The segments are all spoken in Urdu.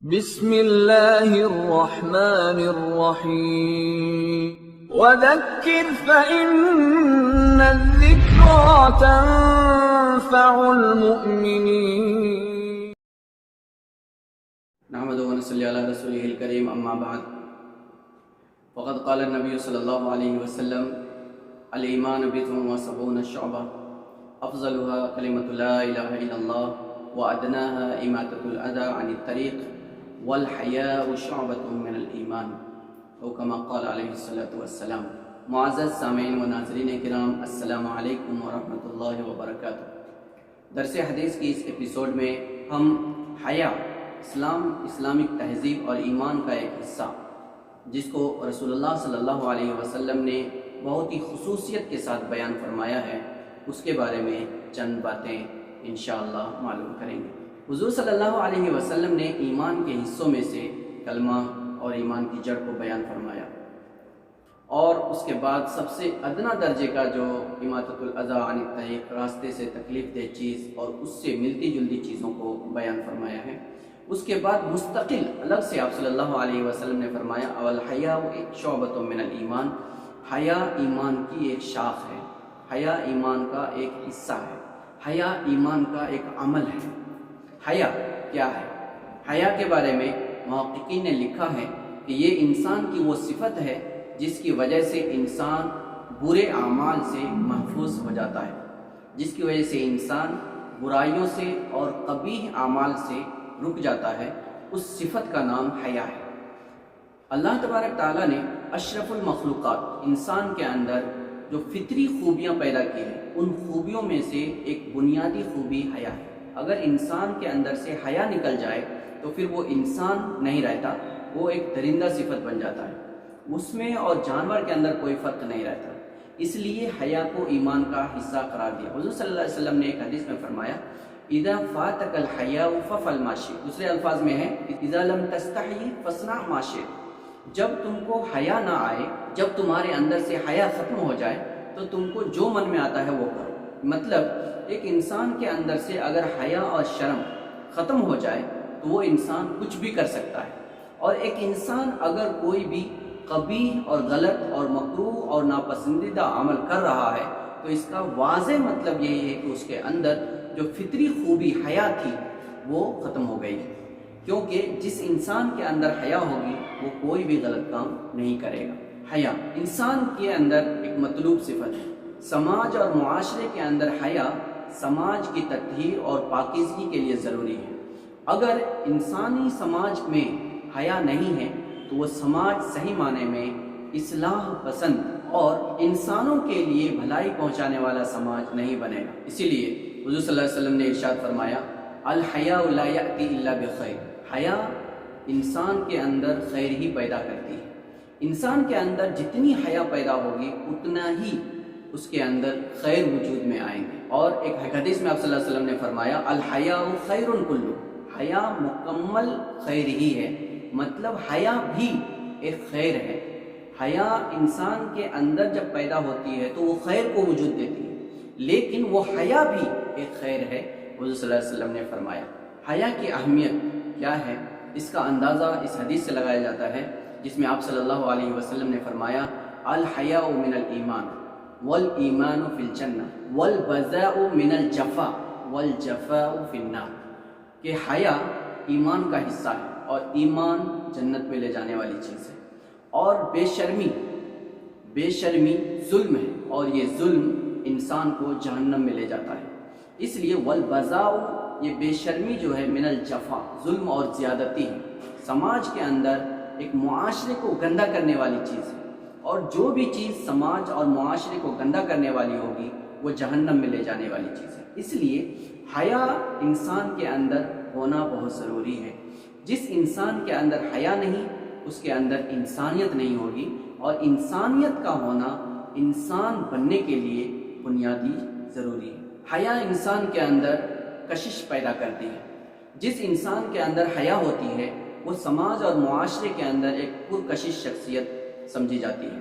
بسم اللہ الرحمن الرحیم وذکر فإن الذکرى تنفع المؤمنین نحمده ونصلي على رسوله الكريم اما بعد فقد قال النبي صلى الله عليه وسلم الإيمان بضع وسبعون شعبة افضلها كلمة لا اله الا الله وادناها اماطة الاذى عن الطريق والحیاء شعبۃ من الایمان او کما قال علیہ الصلوۃ والسلام۔ معزز سامعین و ناظرین کرام، السلام علیکم ورحمۃ اللہ وبرکاتہ۔ درس حدیث کی اس ایپیسوڈ میں ہم حیا، اسلامک تہذیب اور ایمان کا ایک حصہ جس کو رسول اللہ صلی اللہ علیہ وسلم نے بہت ہی خصوصیت کے ساتھ بیان فرمایا ہے، اس کے بارے میں چند باتیں انشاءاللہ معلوم کریں گے۔ حضور صلی اللہ علیہ وسلم نے ایمان کے حصوں میں سے کلمہ اور ایمان کی جڑ کو بیان فرمایا، اور اس کے بعد سب سے ادنا درجے کا جو اماطۃ الاذی عن الطریق، راستے سے تکلیف دہ چیز اور اس سے ملتی جلتی چیزوں کو بیان فرمایا ہے۔ اس کے بعد مستقل الگ سے آپ صلی اللہ علیہ وسلم نے فرمایا والحیاء شعبۃ من الایمان، حیا ایمان کی ایک شاخ ہے، حیا ایمان کا ایک حصہ ہے، حیا ایمان کا ایک عمل ہے۔ حیا کیا ہے؟ حیا کے بارے میں محققین نے لکھا ہے کہ یہ انسان کی وہ صفت ہے جس کی وجہ سے انسان برے اعمال سے محفوظ ہو جاتا ہے، جس کی وجہ سے انسان برائیوں سے اور قبیح اعمال سے رک جاتا ہے، اس صفت کا نام حیا ہے۔ اللہ تبارک تعالیٰ نے اشرف المخلوقات انسان کے اندر جو فطری خوبیاں پیدا کی ہیں، ان خوبیوں میں سے ایک بنیادی خوبی حیا ہے۔ اگر انسان کے اندر سے حیا نکل جائے تو پھر وہ انسان نہیں رہتا، وہ ایک درندہ صفت بن جاتا ہے، اس میں اور جانور کے اندر کوئی فرق نہیں رہتا۔ اس لیے حیا کو ایمان کا حصہ قرار دیا۔ حضور صلی اللہ علیہ وسلم نے ایک حدیث میں فرمایا اذا فاتك الحیاء فافعل ما شئت، دوسرے الفاظ میں ہے اذا لم تستحی فاصنع ما شئت، جب تم کو حیا نہ آئے، جب تمہارے اندر سے حیا ختم ہو جائے تو تم کو جو من میں آتا ہے وہ کرو۔ مطلب ایک انسان کے اندر سے اگر حیا اور شرم ختم ہو جائے تو وہ انسان کچھ بھی کر سکتا ہے، اور ایک انسان اگر کوئی بھی قبیح اور غلط اور مکروہ اور ناپسندیدہ عمل کر رہا ہے تو اس کا واضح مطلب یہی ہے کہ اس کے اندر جو فطری خوبی حیا تھی وہ ختم ہو گئی، کیونکہ جس انسان کے اندر حیا ہوگی وہ کوئی بھی غلط کام نہیں کرے گا۔ حیا انسان کے اندر ایک مطلوب صفت ہے۔ سماج اور معاشرے کے اندر حیا سماج کی تطہیر اور پاکیزگی کے لیے ضروری ہے۔ اگر انسانی سماج میں حیا نہیں ہے تو وہ سماج صحیح معنی میں اصلاح پسند اور انسانوں کے لیے بھلائی پہنچانے والا سماج نہیں بنے گا۔ اسی لیے حضور صلی اللہ علیہ وسلم نے ارشاد فرمایا الحیاء لا یأتی الا بخیر، حیا انسان کے اندر خیر ہی پیدا کرتی ہے۔ انسان کے اندر جتنی حیا پیدا ہوگی اتنا ہی اس کے اندر خیر وجود میں آئیں گے۔ اور ایک حدیث میں آپ صلی اللہ علیہ وسلم نے فرمایا الحیاء خیر کلہ، حیا مکمل خیر ہی ہے، مطلب حیا بھی ایک خیر ہے۔ حیا انسان کے اندر جب پیدا ہوتی ہے تو وہ خیر کو وجود دیتی ہے، لیکن وہ حیا بھی ایک خیر ہے۔ حضور صلی اللہ علیہ وسلم نے فرمایا حیا کی اہمیت کیا ہے، اس کا اندازہ اس حدیث سے لگایا جاتا ہے جس میں آپ صلی اللہ علیہ وسلم نے فرمایا الحیاء من الایمان والایمان فی الجنہ والبذاء من الجفاء والجفاء فی النار، کہ حیا ایمان کا حصہ ہے اور ایمان جنت میں لے جانے والی چیز ہے، اور بے شرمی ظلم ہے، اور یہ ظلم انسان کو جہنم میں لے جاتا ہے۔ اس لیے والبذاء، یہ بے شرمی جو ہے من الجفاء، ظلم اور زیادتی ہے، سماج کے اندر ایک معاشرے کو گندا کرنے والی چیز ہے، اور جو بھی چیز سماج اور معاشرے کو گندا کرنے والی ہوگی وہ جہنم میں لے جانے والی چیز ہے۔ اس لیے حیا انسان کے اندر ہونا بہت ضروری ہے۔ جس انسان کے اندر حیا نہیں اس کے اندر انسانیت نہیں ہوگی، اور انسانیت کا ہونا انسان بننے کے لیے بنیادی ضروری ہے۔ حیا انسان کے اندر کشش پیدا کرتی ہے۔ جس انسان کے اندر حیا ہوتی ہے وہ سماج اور معاشرے کے اندر ایک پرکشش شخصیت سمجھی جاتی ہے۔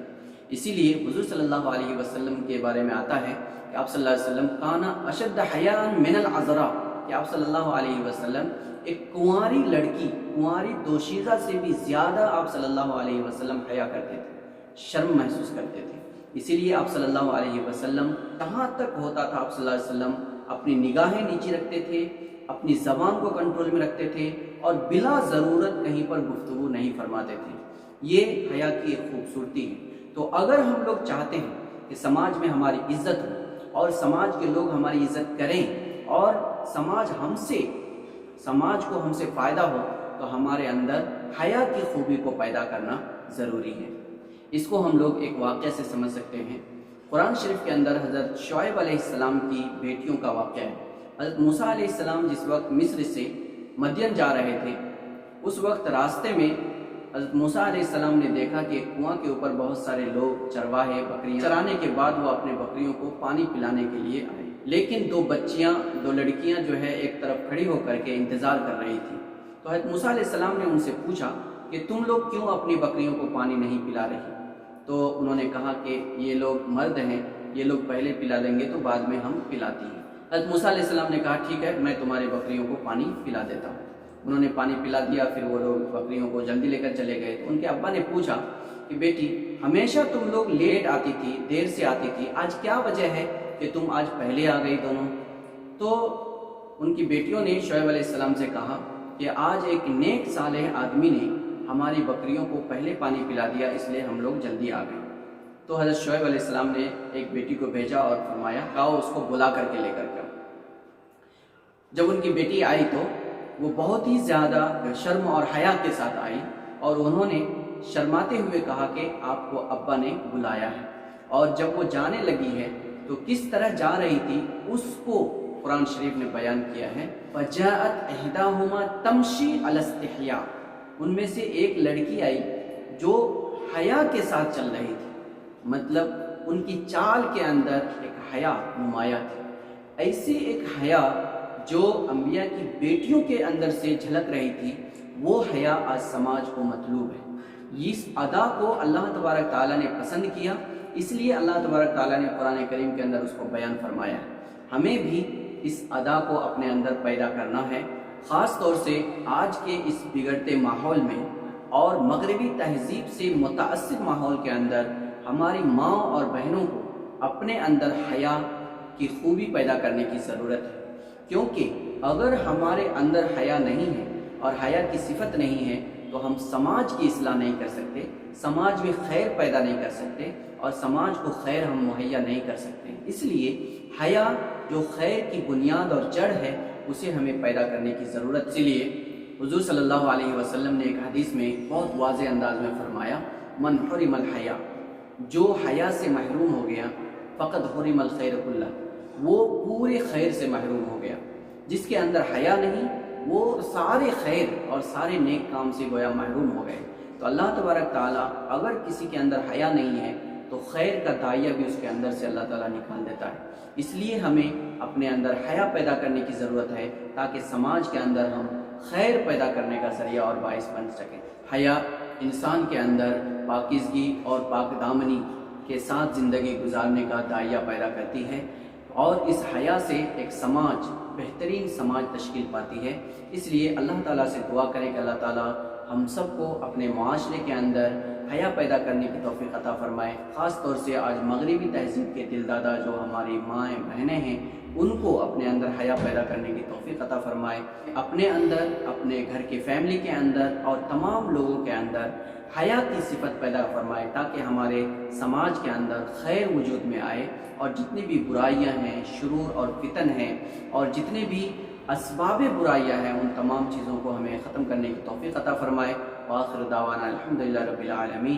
اسی لیے حضور صلی اللہ علیہ وسلم کے بارے میں آتا ہے کہ آپ صلی اللہ علیہ وسلم کانا اشد حیاء من العذراء، کہ آپ صلی اللہ علیہ وسلم ایک کنواری لڑکی، کنواری دوشیزہ سے بھی زیادہ آپ صلی اللہ علیہ وسلم حیا کرتے تھے، شرم محسوس کرتے تھے۔ اسی لیے آپ صلی اللہ علیہ وسلم کہاں تک ہوتا تھا، آپ صلی اللہ علیہ وسلم اپنی نگاہیں نیچے رکھتے تھے، اپنی زبان کو کنٹرول میں رکھتے تھے اور بلا ضرورت کہیں پر گفتگو نہیں فرماتے تھے۔ یہ حیا کی ایک خوبصورتی ہے۔ تو اگر ہم لوگ چاہتے ہیں کہ سماج میں ہماری عزت ہو اور سماج کے لوگ ہماری عزت کریں اور سماج کو ہم سے فائدہ ہو، تو ہمارے اندر حیا کی خوبی کو پیدا کرنا ضروری ہے۔ اس کو ہم لوگ ایک واقعہ سے سمجھ سکتے ہیں۔ قرآن شریف کے اندر حضرت شعیب علیہ السلام کی بیٹیوں کا واقعہ ہے۔ حضرت موسیٰ علیہ السلام جس وقت مصر سے مدین جا رہے تھے، اس وقت راستے میں حضرت موسیٰ علیہ السلام نے دیکھا کہ ایک کنواں کے اوپر بہت سارے لوگ چرواہے بکریاں چرانے کے بعد وہ اپنے بکریوں کو پانی پلانے کے لیے آئے، لیکن دو لڑکیاں جو ہے ایک طرف کھڑی ہو کر کے انتظار کر رہی تھی۔ تو حضرت موسیٰ علیہ السلام نے ان سے پوچھا کہ تم لوگ کیوں اپنی بکریوں کو پانی نہیں پلا رہی؟ تو انہوں نے کہا کہ یہ لوگ مرد ہیں، یہ لوگ پہلے پلا لیں گے تو بعد میں ہم پلاتی ہیں۔ حضرت موسیٰ علیہ السلام نے کہا ٹھیک ہے، میں تمہارے بکریوں کو پانی پلا دیتا ہوں۔ انہوں نے پانی پلا دیا، پھر وہ لوگ بکریوں کو جلدی لے کر چلے گئے۔ تو ان کے ابا نے پوچھا کہ بیٹی ہمیشہ تم لوگ لیٹ آتی تھی، دیر سے آتی تھی، آج کیا وجہ ہے کہ تم آج پہلے آ گئی دونوں؟ تو ان کی بیٹیوں نے شعیب علیہ السلام سے کہا کہ آج ایک نیک صالح آدمی نے ہماری بکریوں کو پہلے پانی پلا دیا، اس لیے ہم لوگ جلدی آ گئے۔ تو حضرت شعیب علیہ السلام نے ایک بیٹی کو بھیجا اور فرمایا کہو اس کو بلا کر کے لے کر کے۔ جب ان کی بیٹی آئی تو وہ بہت ہی زیادہ شرم اور حیا کے ساتھ آئی اور انہوں نے شرماتے ہوئے کہا کہ آپ کو ابا نے بلایا ہے۔ اور جب وہ جانے لگی ہے تو کس طرح جا رہی تھی اس کو قرآن شریف نے بیان کیا ہے، فَجَاءَتْ إِحْدَاهُمَا تَمْشِي عَلَى اسْتِحْيَاءٍ۔ ان میں سے ایک لڑکی آئی جو حیا کے ساتھ چل رہی تھی، مطلب ان کی چال کے اندر ایک حیا نمایاں تھی۔ ایسی ایک حیا جو انبیاء کی بیٹیوں کے اندر سے جھلک رہی تھی، وہ حیا آج سماج کو مطلوب ہے۔ اس ادا کو اللہ تبارک تعالیٰ نے پسند کیا، اس لیے اللہ تبارک تعالیٰ نے قرآن کریم کے اندر اس کو بیان فرمایا ہے۔ ہمیں بھی اس ادا کو اپنے اندر پیدا کرنا ہے، خاص طور سے آج کے اس بگڑتے ماحول میں اور مغربی تہذیب سے متاثر ماحول کے اندر ہماری ماں اور بہنوں کو اپنے اندر حیا کی خوبی پیدا کرنے کی ضرورت ہے، کیونکہ اگر ہمارے اندر حیا نہیں ہے اور حیا کی صفت نہیں ہے تو ہم سماج کی اصلاح نہیں کر سکتے، سماج میں خیر پیدا نہیں کر سکتے اور سماج کو خیر ہم مہیا نہیں کر سکتے۔ اس لیے حیا جو خیر کی بنیاد اور جڑ ہے اسے ہمیں پیدا کرنے کی ضرورت۔ اسی لیے حضور صلی اللہ علیہ وسلم نے ایک حدیث میں بہت واضح انداز میں فرمایا، من حرم الحیا، جو حیا سے محروم ہو گیا، فقد حرم الخیر کلہ، وہ پورے خیر سے محروم ہو گیا۔ جس کے اندر حیا نہیں وہ سارے خیر اور سارے نیک کام سے گویا محروم ہو گئے۔ تو اللہ تبارک تعالیٰ اگر کسی کے اندر حیا نہیں ہے تو خیر کا داعیہ بھی اس کے اندر سے اللہ تعالیٰ نکال دیتا ہے۔ اس لیے ہمیں اپنے اندر حیا پیدا کرنے کی ضرورت ہے تاکہ سماج کے اندر ہم خیر پیدا کرنے کا ذریعہ اور باعث بن سکیں۔ حیا انسان کے اندر پاکیزگی اور پاک دامنی کے ساتھ زندگی گزارنے کا داعیہ پیدا کرتی ہے اور اس حیا سے ایک سماج، بہترین سماج تشکیل پاتی ہے۔ اس لیے اللہ تعالیٰ سے دعا کریں کہ اللہ تعالیٰ ہم سب کو اپنے معاشرے کے اندر حیا پیدا کرنے کی توفیق عطا فرمائے۔ خاص طور سے آج مغربی تہذیب کے دل دادا جو ہماری مائیں بہنیں ہیں ان کو اپنے اندر حیا پیدا کرنے کی توفیق عطا فرمائے، اپنے اندر، اپنے گھر کے فیملی کے اندر اور تمام لوگوں کے اندر حیا کی صفت پیدا فرمائے تاکہ ہمارے سماج کے اندر خیر وجود میں آئے اور جتنی بھی برائیاں ہیں، شرور اور فتن ہیں اور جتنے بھی اسباب برائیاں ہیں ان تمام چیزوں کو ہمیں ختم کرنے کی توفیق عطا فرمائے۔ وآخر دعوانا الحمدللہ رب العالمین۔